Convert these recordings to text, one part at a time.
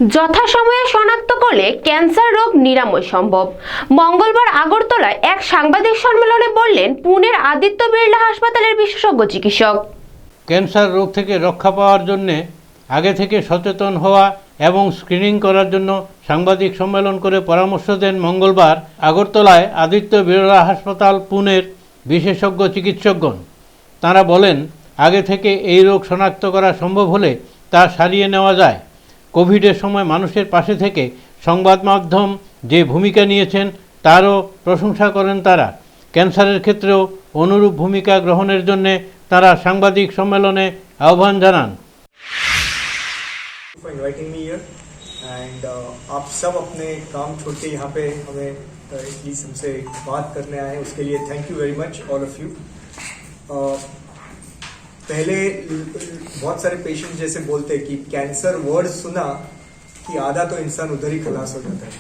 যথাসময়ে শনাক্ত করলে ক্যান্সার রোগ নিরাময় সম্ভব। মঙ্গলবার আগরতলায় এক সাংবাদিক সম্মেলনে বললেন পুনের আদিত্য বিড়লা হাসপাতালের বিশেষজ্ঞ চিকিৎসক। ক্যান্সার রোগ থেকে রক্ষা পাওয়ার জন্য আগে থেকে সচেতন হওয়া এবং স্ক্রিনিং করার জন্য সাংবাদিক সম্মেলন করে পরামর্শ দেন মঙ্গলবার আগরতলায় আদিত্য বিড়লা হাসপাতাল পুনের বিশেষজ্ঞ চিকিৎসকগণ। তাঁরা বলেন, আগে থেকে এই রোগ শনাক্ত করা সম্ভব হলে তা সারিয়ে নেওয়া যায়। কোভিডের সময় মানুষের পাশে থেকে সংবাদ মাধ্যম যে ভূমিকা নিয়েছেন তারও প্রশংসা করেন তারা। ক্যান্সারের ক্ষেত্রেও অনুরূপ ভূমিকা গ্রহণের জন্য তারা সাংবাদিক সম্মেলনে আহ্বান জানান। आप सब अपने काम छोड़ के यहाँ पे हमें एटलीस्ट हमसे बात करने आए हैं, उसके लिए thank you very much all of you. पहले बहुत सारे पेशेंट जैसे बोलते हैं कि कैंसर वर्ड सुना कि आधा तो इंसान उधर ही खलास हो जाता है,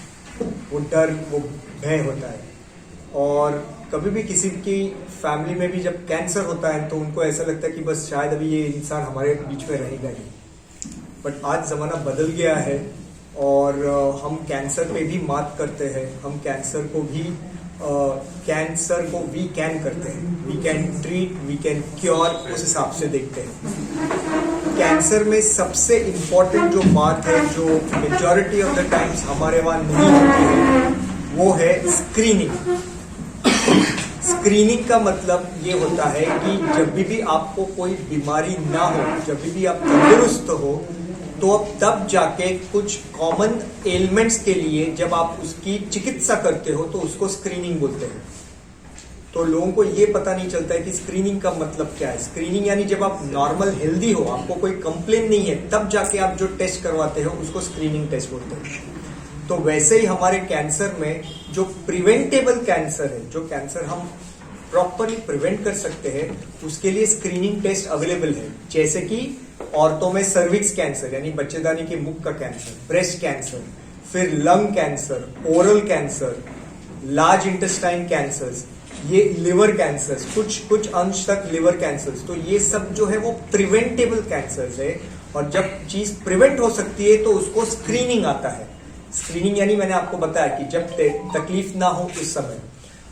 वो डर, वो भय होता है। और कभी भी किसी की फैमिली में भी जब कैंसर होता है तो उनको ऐसा लगता है कि बस शायद अभी ये इंसान हमारे बीच में रहेगा ही। बट आज जमाना बदल गया है और हम कैंसर पे भी मात करते हैं। हम कैंसर को वी कैन करते हैं, we can treat, we can cure, उस हिसाब से देखते हैं। कैंसर में सबसे इम्पोर्टेंट जो बात है, जो मेजॉरिटी ऑफ द टाइम्स हमारे वहां नहीं होती है, वो है स्क्रीनिंग। स्क्रीनिंग का मतलब ये होता है कि जब भी आपको कोई बीमारी ना हो, जब भी आप तंदुरुस्त हो, तो तब जाके कुछ कॉमन एलिमेंट्स के लिए जब आप उसकी चिकित्सा करते हो तो उसको स्क्रीनिंग बोलते हैं। तो लोगों को ये पता नहीं चलता है कि स्क्रीनिंग का मतलब क्या है। स्क्रीनिंग यानी जब आप नॉर्मल हेल्दी हो, आपको कोई कंप्लेन नहीं है, तब जाके आप जो टेस्ट करवाते हो उसको स्क्रीनिंग टेस्ट बोलते हैं। तो वैसे ही हमारे कैंसर में जो प्रिवेंटेबल कैंसर है, जो कैंसर हम प्रॉपरली प्रिवेंट कर सकते हैं, उसके लिए स्क्रीनिंग टेस्ट अवेलेबल है। जैसे कि औरतों में सर्विक्स कैंसर यानी बच्चेदानी के मुख का कैंसर, ब्रेस्ट कैंसर, फिर lung cancer, oral cancer, large intestine cancers, ये लिवर कैंसर्स, कुछ अंश तक लिवर कैंसर्स। तो ये सब जो है वो प्रिवेंटेबल कैंसर्स है, और जब चीज प्रिवेंट हो सकती है तो उसको स्क्रीनिंग आता है। स्क्रीनिंग यानी मैंने आपको बताया कि जब तकलीफ ना हो उस समय।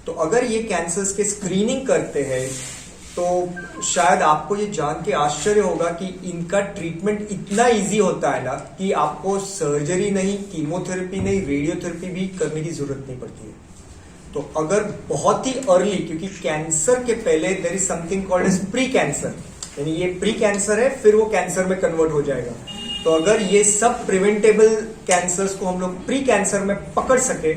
तो अगर ये कैंसर्स के स्क्रीनिंग करते हैं तो शायद आपको ये जान के आश्चर्य होगा कि इनका ट्रीटमेंट इतना इजी होता है ना कि आपको सर्जरी नहीं, कीमोथेरेपी नहीं, रेडियोथेरेपी भी करने की जरूरत नहीं पड़ती है। तो अगर बहुत ही अर्ली, क्योंकि कैंसर के पहले there is something called as pre cancer, यानी ये प्री कैंसर है, फिर वो कैंसर में कन्वर्ट हो जाएगा। तो अगर ये सब प्रिवेंटेबल कैंसर्स को हम लोग प्री कैंसर में पकड़ सके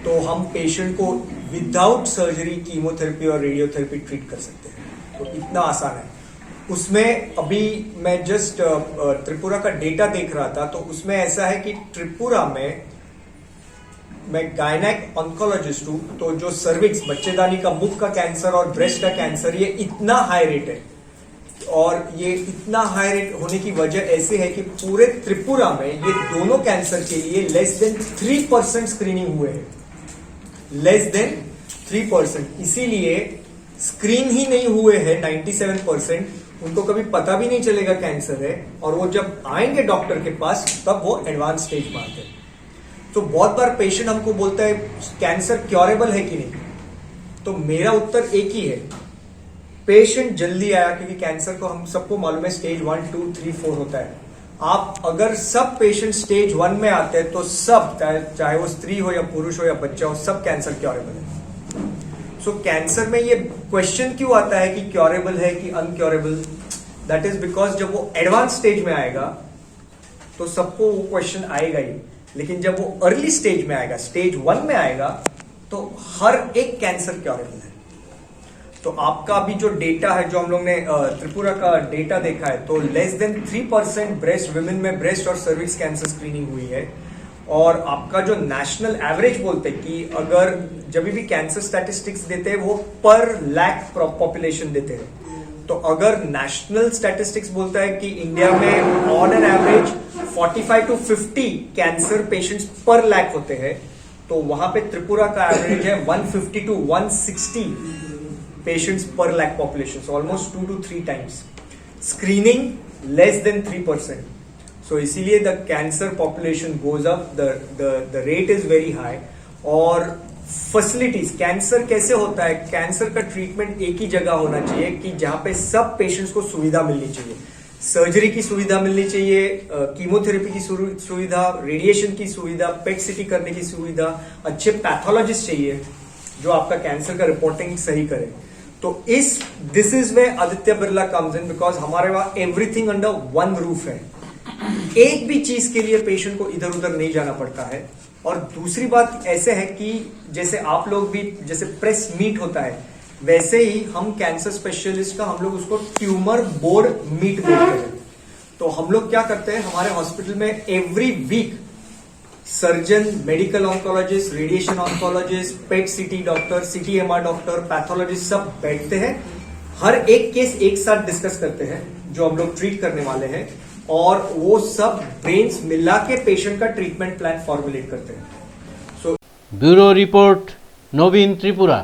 तो हम पेशेंट को विदाउट सर्जरी कीमोथेरेपी और रेडियोथेरेपी ट्रीट कर सकते हैं। तो इतना आसान है। उसमें अभी मैं जस्ट त्रिपुरा का डेटा देख रहा था, तो उसमें ऐसा है कि त्रिपुरा में मैं गायनेक ऑन्कोलॉजिस्ट हूं, तो जो सर्विक्स, बच्चेदानी का मुख का कैंसर और ब्रेस्ट का कैंसर, ये इतना हाई रेट है। और ये इतना हाई रेट होने की वजह ऐसे है कि पूरे त्रिपुरा में ये दोनों कैंसर के लिए लेस देन 3% स्क्रीनिंग हुए हैं, लेस देन 3%। इसीलिए स्क्रीन ही नहीं हुए हैं 97%, उनको कभी पता भी नहीं चलेगा कैंसर है, और वो जब आएंगे डॉक्टर के पास तब वो एडवांस स्टेज में आते हैं। तो बहुत बार पेशेंट हमको बोलता है कैंसर क्योरेबल है कि नहीं, तो मेरा उत्तर एक ही है, पेशेंट जल्दी आया, क्योंकि कैंसर को हम सबको मालूम है स्टेज 1, 2, 3, 4 होता है। आप अगर सब पेशेंट स्टेज 1 में आते हैं तो सब, चाहे वो स्त्री हो या पुरुष हो या बच्चा हो, सब कैंसर क्योरेबल है। सो कैंसर में ये क्वेश्चन क्यों आता है कि क्योरेबल है कि अनक्योरेबल? दैट इज बिकॉज जब वो एडवांस स्टेज में आएगा तो सबको वो क्वेश्चन आएगा ही, लेकिन जब वो अर्ली स्टेज में आएगा, स्टेज 1 में आएगा, तो हर एक कैंसर क्योरेबल है। तो आपका अभी जो डेटा है, जो हम लोग ने त्रिपुरा का डेटा देखा है, तो लेस देन 3% ब्रेस्ट, विमेन में ब्रेस्ट और सर्विक्स कैंसर स्क्रीनिंग हुई है। और आपका जो नेशनल एवरेज बोलते हैं कि अगर जब भी कैंसर स्टैटिस्टिक्स देते हैं वो पर लाख पॉपुलेशन देते हैं, तो अगर नेशनल स्टैटिस्टिक्स बोलता है कि इंडिया में on an average 45 to 50 cancer patients पर लाख होते हैं, तो वहां पे त्रिपुरा का एवरेज है 150 to 160 patients per lakh population, so almost 2 to 3 times. Screening less than 3%. सो इसीलिए the cancer population goes up, the rate is very high. और फैसिलिटीज, कैंसर कैसे होता है, कैंसर का ट्रीटमेंट एक ही जगह होना चाहिए कि जहां पे सब पेशेंट्स को सुविधा मिलनी चाहिए। सर्जरी की सुविधा मिलनी चाहिए, कीमोथेरेपी की सुविधा, रेडिएशन की सुविधा, पेट सीटी करने की सुविधा, अच्छे पैथोलॉजिस्ट चाहिए जो आपका कैंसर का रिपोर्टिंग सही करे। तो this is way Aditya Birla comes in, because हमारे वहां एवरीथिंग अंडर वन रूफ है। एक भी चीज के लिए पेशेंट को इधर उधर नहीं जाना पड़ता है। और दूसरी बात ऐसे है कि जैसे आप लोग भी, जैसे प्रेस मीट होता है, वैसे ही हम कैंसर स्पेशलिस्ट का हम लोग उसको ट्यूमर बोर्ड मीट बोलते हैं। तो हम लोग क्या करते हैं, हमारे हॉस्पिटल में every week surgeon, medical oncologist, radiation oncologist, PET CT doctor, CT/MR doctor, pathologist सब बैठते हैं, हर एक केस एक साथ डिस्कस करते हैं जो हम लोग ट्रीट करने वाले हैं, और वो सब ब्रेन्स मिला के पेशेंट का ट्रीटमेंट प्लान फॉर्मुलेट करते हैं। ब्यूरो रिपोर्ट, नवीन त्रिपुरा।